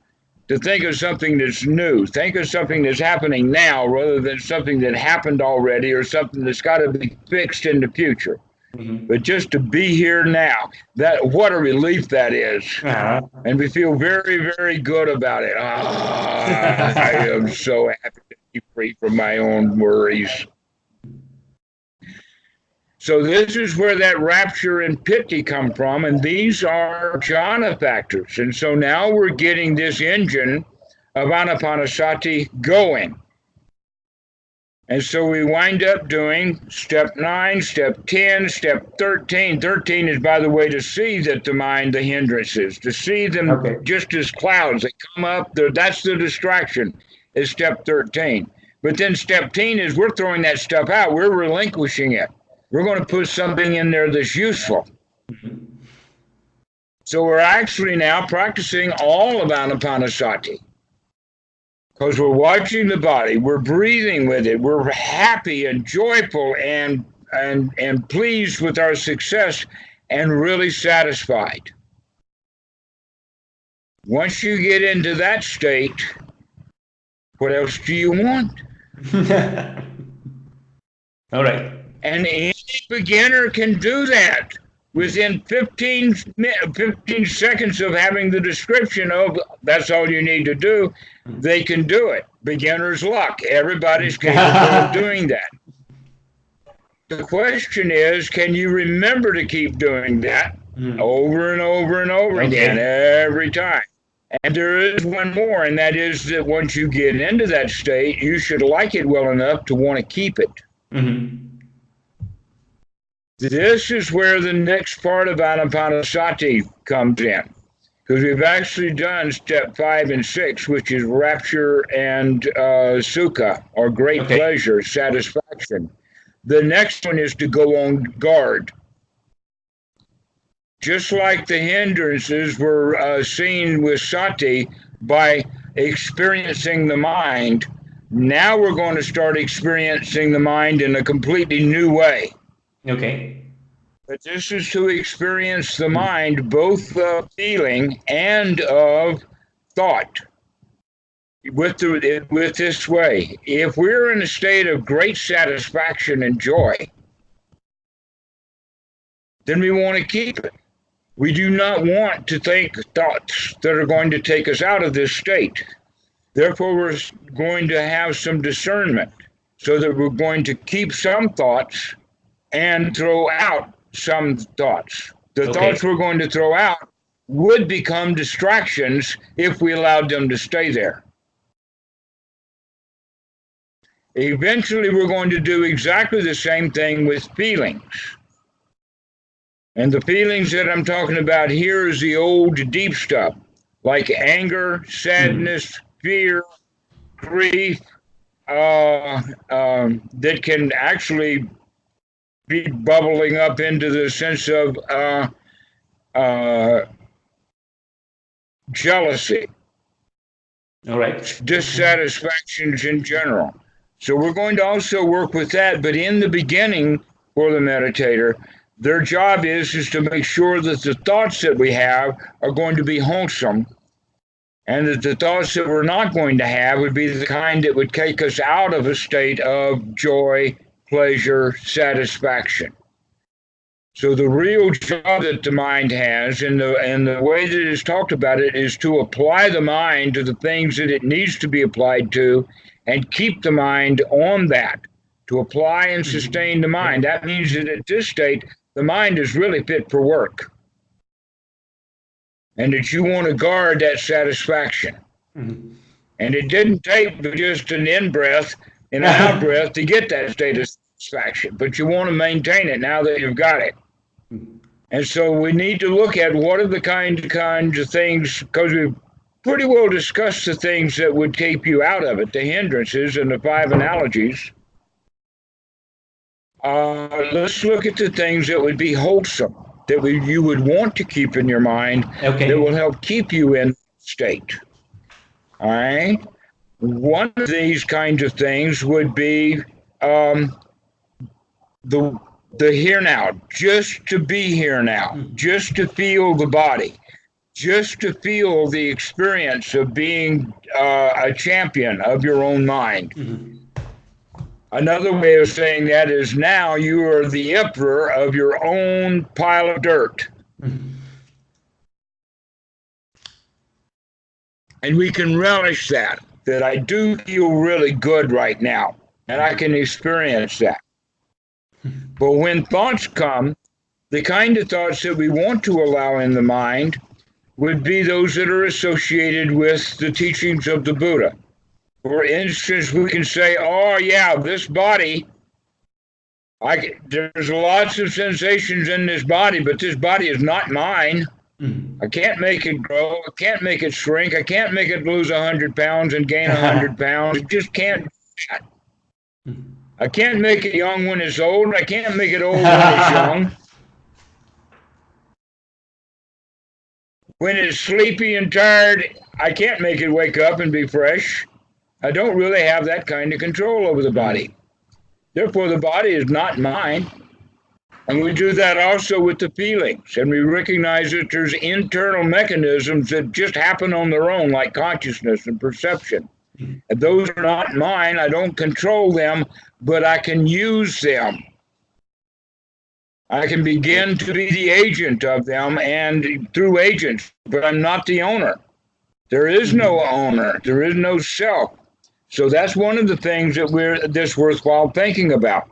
to think of something that's new, think of something that's happening now rather than something that happened already or something that's got to be fixed in the future. Mm-hmm. But just to be here now, what a relief that is. Uh-huh. And we feel very, very good about it. I am so happy to be free from my own worries. So this is where that rapture and piti come from, and these are jhana factors. And so now we're getting this engine of Anapanasati going. And so we wind up doing step 9, step 10, step 13. 13 is, by the way, to see that the mind, the hindrances, to see them just as clouds. They come up, that's the distraction, is step 13. But then step 10 is we're throwing that stuff out. We're relinquishing it. We're going to put something in there that's useful. So we're actually now practicing all of Anapanasati. Because we're watching the body, we're breathing with it, we're happy and joyful and pleased with our success and really satisfied. Once you get into that state, what else do you want? All right. And any beginner can do that. Within 15 seconds of having the description of that's all you need to do, they can do it. Beginner's luck. Everybody's capable of doing that. The question is, can you remember to keep doing that over and over and over again every time? And there is one more, and that is that once you get into that state, you should like it well enough to want to keep it. Mm-hmm. This is where the next part of Anapanasati comes in, because we've actually done step 5 and 6, which is rapture and sukha, or great pleasure, satisfaction. The next one is to go on guard. Just like the hindrances were seen with sati by experiencing the mind, now we're going to start experiencing the mind in a completely new way. Okay. But this is to experience the mind, both of feeling and of thought, with this way. If we're in a state of great satisfaction and joy, then we want to keep it. We do not want to think thoughts that are going to take us out of this state. Therefore, we're going to have some discernment so that we're going to keep some thoughts and throw out some thoughts. The thoughts we're going to throw out would become distractions if we allowed them to stay there. Eventually, we're going to do exactly the same thing with feelings. And the feelings that I'm talking about here is the old deep stuff, like anger, sadness, fear, grief, that can actually be bubbling up into the sense of jealousy. All right. Dissatisfactions in general. So we're going to also work with that, but in the beginning for the meditator, their job is to make sure that the thoughts that we have are going to be wholesome, and that the thoughts that we're not going to have would be the kind that would take us out of a state of joy, pleasure, satisfaction. So the real job that the mind has, and the way that it is talked about it, is to apply the mind to the things that it needs to be applied to, and keep the mind on that, to apply and sustain the mind. That means that at this state, the mind is really fit for work, and that you want to guard that satisfaction. And it didn't take just an in-breath and an out-breath to get that state of satisfaction, but you want to maintain it now that you've got it. And so we need to look at what are the kinds of things, because we've pretty well discussed the things that would keep you out of it, the hindrances and the 5 analogies. Let's look at the things that would be wholesome, that you would want to keep in your mind, that will help keep you in state. All right? One of these kinds of things would be the here now, just to be here now, just to feel the body, just to feel the experience of being a champion of your own mind. Another way of saying that is now you are the emperor of your own pile of dirt. And we can relish that I do feel really good right now, and I can experience that. But when thoughts come, the kind of thoughts that we want to allow in the mind would be those that are associated with the teachings of the Buddha. For instance, we can say, oh yeah, this body, there's lots of sensations in this body, but this body is not mine. I can't make it grow. I can't make it shrink. I can't make it lose 100 pounds and gain 100 pounds. It just can't do that. I can't make it young when it's old. I can't make it old when it's young. When it's sleepy and tired, I can't make it wake up and be fresh. I don't really have that kind of control over the body. Therefore, the body is not mine. And we do that also with the feelings. And we recognize that there's internal mechanisms that just happen on their own, like consciousness and perception. And those are not mine. I don't control them, but I can use them. I can begin to be the agent of them and through agents, but I'm not the owner. There is no owner. There is no self. So that's one of the things that's worthwhile thinking about.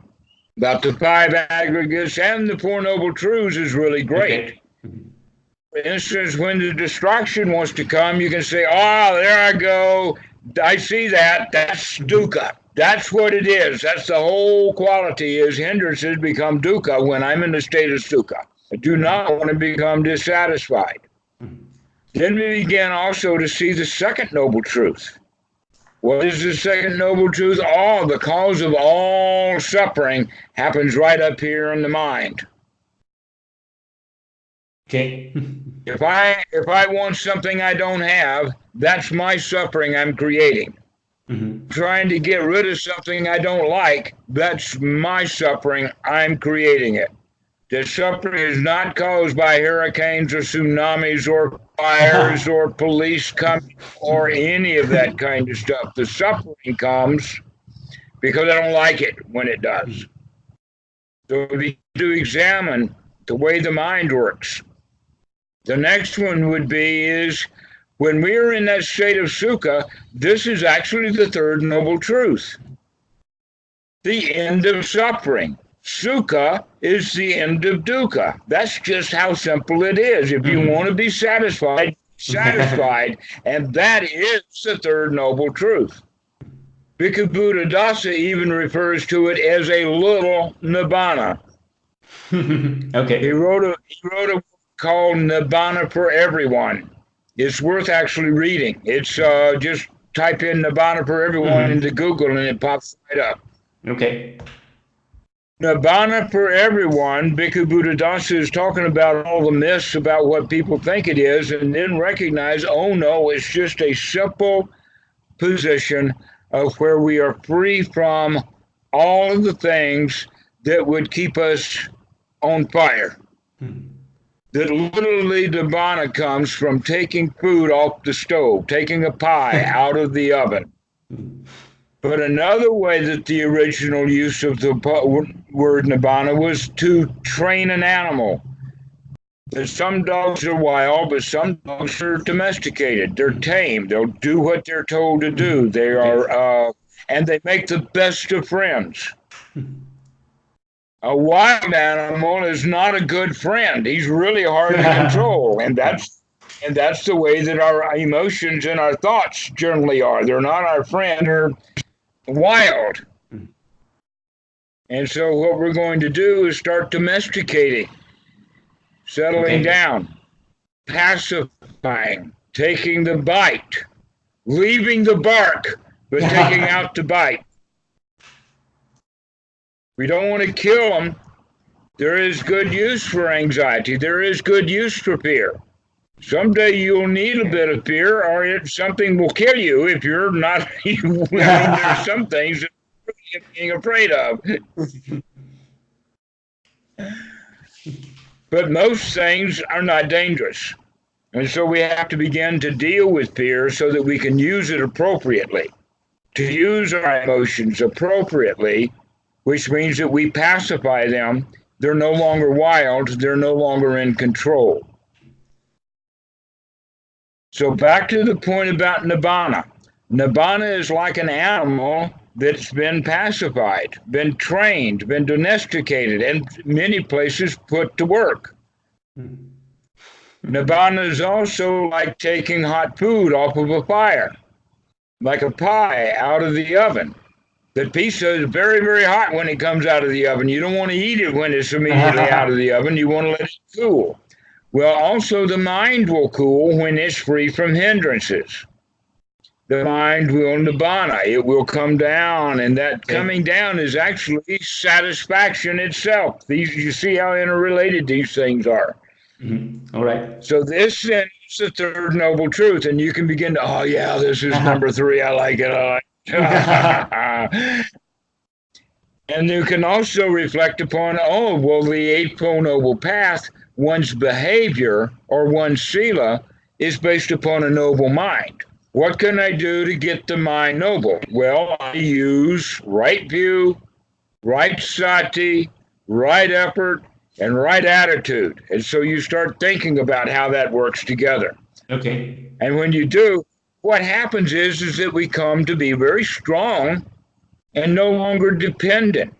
About the 5 aggregates and the 4 noble truths is really great. For instance, when the distraction wants to come, you can say, oh, there I go. I see that. That's dukkha. That's what it is. That's the whole quality is hindrances become dukkha when I'm in the state of sukha. I do not want to become dissatisfied. Then we begin also to see the second noble truth. What is the second noble truth? The cause of all suffering happens right up here in the mind. Okay. If I want something I don't have, that's my suffering I'm creating. Trying to get rid of something I don't like, that's my suffering, I'm creating it. The suffering is not caused by hurricanes or tsunamis or fires or police coming or any of that kind of stuff. The suffering comes because I don't like it when it does. So we need to examine the way the mind works. The next one would be is when we are in that state of sukha, this is actually the third noble truth. The end of suffering. Sukha is the end of dukkha. That's just how simple it is. If you want to be satisfied, and that is the third noble truth. Bhikkhu Buddhadasa even refers to it as a little nibbana. Okay. He wrote a book called Nibbana for Everyone. It's worth actually reading. It's just type in Nibbana for Everyone into Google and it pops right up. Okay. Nibbana for everyone, Bhikkhu Buddhadasa is talking about all the myths about what people think it is, and then recognize, oh no, it's just a simple position of where we are free from all of the things that would keep us on fire. That literally Nibbana comes from taking food off the stove, taking a pie out of the oven. But another way that the original use of the word nibbana was to train an animal. Some dogs are wild, but some dogs are domesticated. They're tame. They'll do what they're told to do. They are, and they make the best of friends. A wild animal is not a good friend. He's really hard to control, and that's the way that our emotions and our thoughts generally are. They're not our friend. They're wild. And so what we're going to do is start domesticating, settling down, pacifying, taking the bite, leaving the bark, but taking out the bite. We don't want to kill them. There is good use for anxiety. There is good use for fear. Someday you'll need a bit of fear, or something will kill you if you're not. There's some things that you're being afraid of. But most things are not dangerous. And so we have to begin to deal with fear so that we can use it appropriately. To use our emotions appropriately, which means that we pacify them. They're no longer wild. They're no longer in control. So back to the point about nibbana. Nibbana is like an animal that's been pacified, been trained, been domesticated, and many places put to work. Nibbana is also like taking hot food off of a fire, like a pie out of the oven. The pizza is very, very hot when it comes out of the oven. You don't want to eat it when it's immediately out of the oven. You want to let it cool. Well, also the mind will cool when it's free from hindrances. The mind will nibbana. It will come down, and that coming down is actually satisfaction itself. You see how interrelated these things are. Mm-hmm. All right. So this is the third noble truth, and you can begin to, oh yeah, this is number 3. I like it. And you can also reflect upon, oh, well, the Eightfold Noble Path, one's behavior or one's sila is based upon a noble mind. What can I do to get the mind noble? Well, I use right view, right sati, right effort, and right attitude. And so you start thinking about how that works together. Okay. And when you do, what happens is that we come to be very strong and no longer dependent.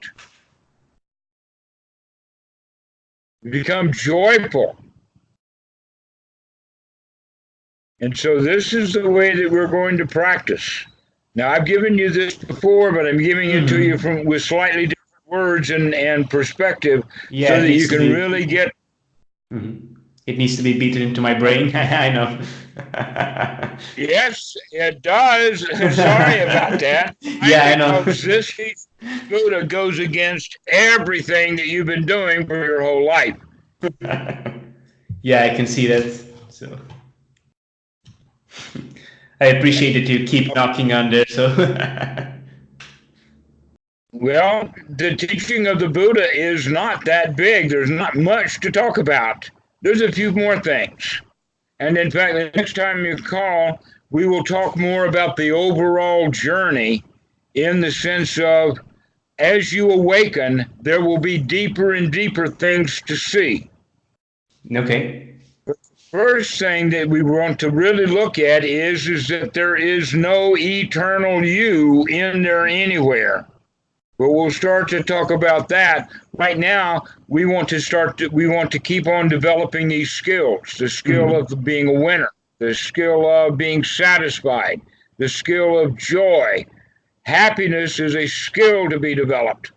We become joyful. And so this is the way that we're going to practice. Now, I've given you this before, but I'm giving it to you with slightly different words and perspective, so that you can really get... It needs to be beaten into my brain. I know. Yes, it does. Sorry about that. Yeah, I know. This Buddha goes against everything that you've been doing for your whole life. Yeah, I can see that. So I appreciate that you keep knocking on there. So well, the teaching of the Buddha is not that big. There's not much to talk about. There's a few more things. And in fact, the next time you call, we will talk more about the overall journey, in the sense of, as you awaken, there will be deeper and deeper things to see. Okay. The first thing that we want to really look at is that there is no eternal you in there anywhere. But we'll start to talk about that. Right now, we want to keep on developing these skills, the skill of being a winner, the skill of being satisfied, the skill of joy. Happiness is a skill to be developed.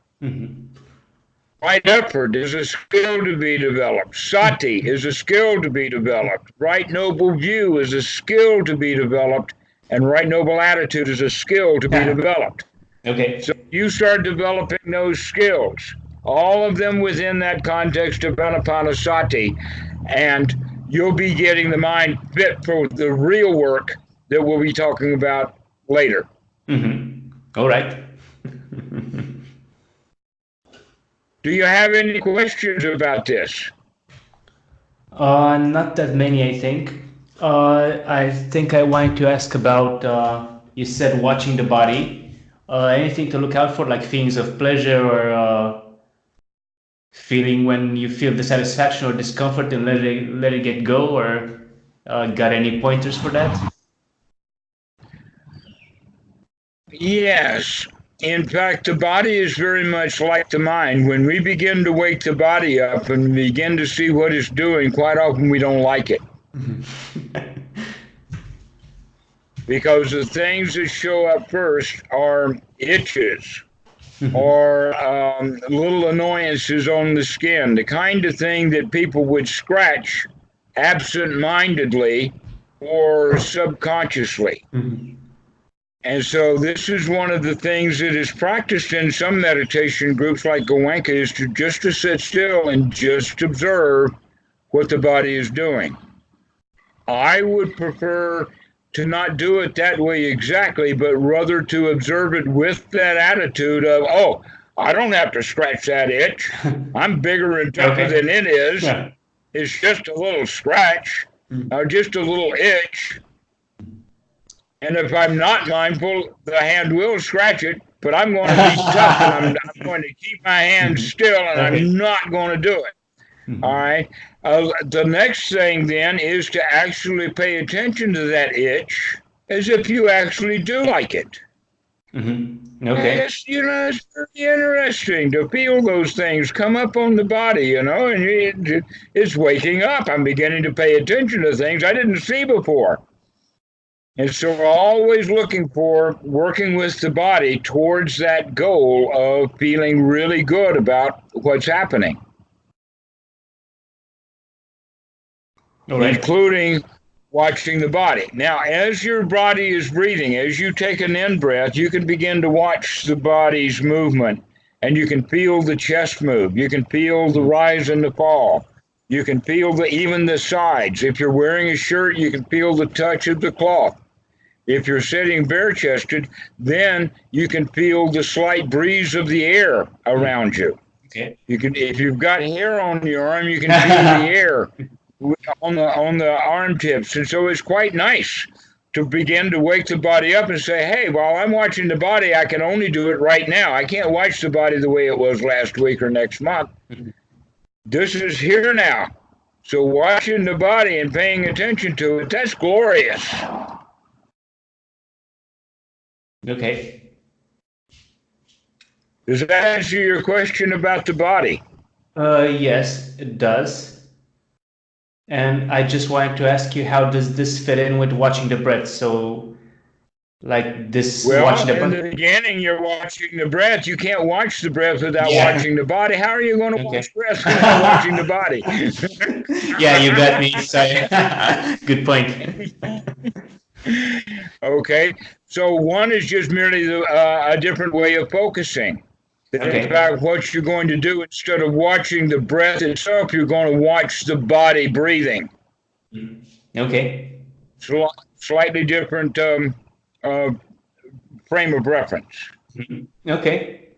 Right effort is a skill to be developed. Sati is a skill to be developed. Right noble view is a skill to be developed. And right noble attitude is a skill to be developed. Okay. So you start developing those skills, all of them within that context of Anapanasati, and you'll be getting the mind fit for the real work that we'll be talking about later. All right. Do you have any questions about this? Not that many, I think. I think I wanted to ask about, you said watching the body. Anything to look out for, like feelings of pleasure or feeling when you feel dissatisfaction or discomfort and let it get go, or got any pointers for that? Yes. In fact, the body is very much like the mind. When we begin to wake the body up and begin to see what it's doing, quite often we don't like it. Because the things that show up first are itches or little annoyances on the skin, the kind of thing that people would scratch absent-mindedly or subconsciously. And so this is one of the things that is practiced in some meditation groups like Goenka, is to sit still and just observe what the body is doing. I would prefer to not do it that way exactly, but rather to observe it with that attitude of, oh, I don't have to scratch that itch. I'm bigger and tougher than it is. Yeah. It's just a little scratch, or just a little itch. And if I'm not mindful, the hand will scratch it, but I'm going to be tough, and I'm going to keep my hand still, and I'm not going to do it. All right. The next thing then is to actually pay attention to that itch as if you actually do like it. Okay. It's, it's very interesting to feel those things come up on the body, and it's waking up. I'm beginning to pay attention to things I didn't see before. And so always looking for working with the body towards that goal of feeling really good about what's happening. All right. Including watching the body. Now, as your body is breathing, as you take an in breath, you can begin to watch the body's movement, and you can feel the chest move. You can feel the rise and the fall. You can feel even the sides. If you're wearing a shirt, you can feel the touch of the cloth. If you're sitting bare-chested, then you can feel the slight breeze of the air around you. Okay. You can, if you've got hair on your arm, you can feel the air on the arm tips, and so it's quite nice to begin to wake the body up and say, hey, while I'm watching the body, I can only do it right now. I can't watch the body the way it was last week or next month. This is here now. So watching the body and paying attention to it, that's glorious. Okay. Does that answer your question about the body? Yes, it does. And I just wanted to ask you, how does this fit in with watching the breath? So, like this, well, watching the breath. In the beginning, you're watching the breath. You can't watch the breath without watching the body. How are you going to watch breath without watching the body? Yeah, you got me. Sorry. Good point. Okay, so one is just merely a different way of focusing. In fact, what you're going to do, instead of watching the breath itself, you're going to watch the body breathing. Okay. Slightly different frame of reference. Okay.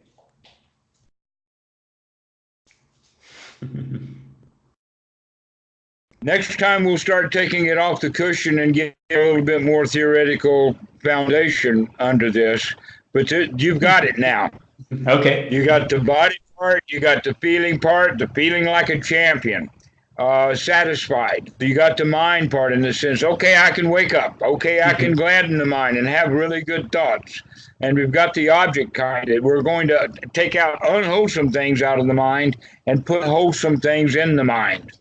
Next time we'll start taking it off the cushion and get a little bit more theoretical foundation under this. But you've got it now. Okay. You got the body part, you got the feeling part, the feeling like a champion, satisfied. You got the mind part in the sense, okay, I can wake up. Okay, I can gladden the mind and have really good thoughts. And we've got the object kind that we're going to take out unwholesome things out of the mind and put wholesome things in the mind.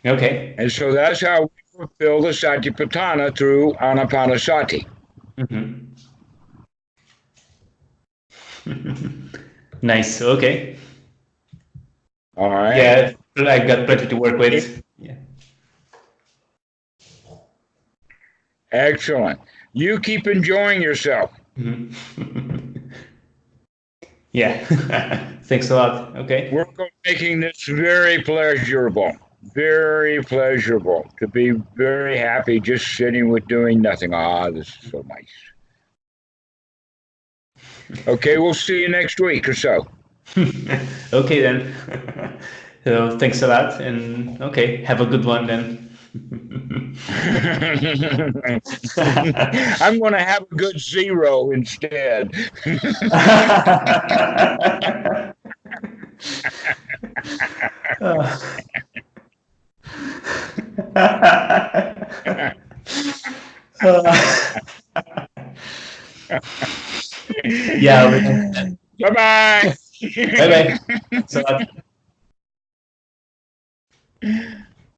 Okay. And so that's how we fulfill the Satipatthana through Anapanasati. Nice. Okay. All right. Yeah, I got plenty to work with. Yeah. Excellent. You keep enjoying yourself. Yeah. Thanks a lot. Okay. Work on making this very pleasurable. Very pleasurable. To be very happy just sitting with doing nothing. Ah, this is so nice. Okay, we'll see you next week or so. Okay then. So thanks a lot, and okay, have a good one then. I'm going to have a good 0 instead. Yeah. Bye-bye. Bye-bye. Thanks a lot.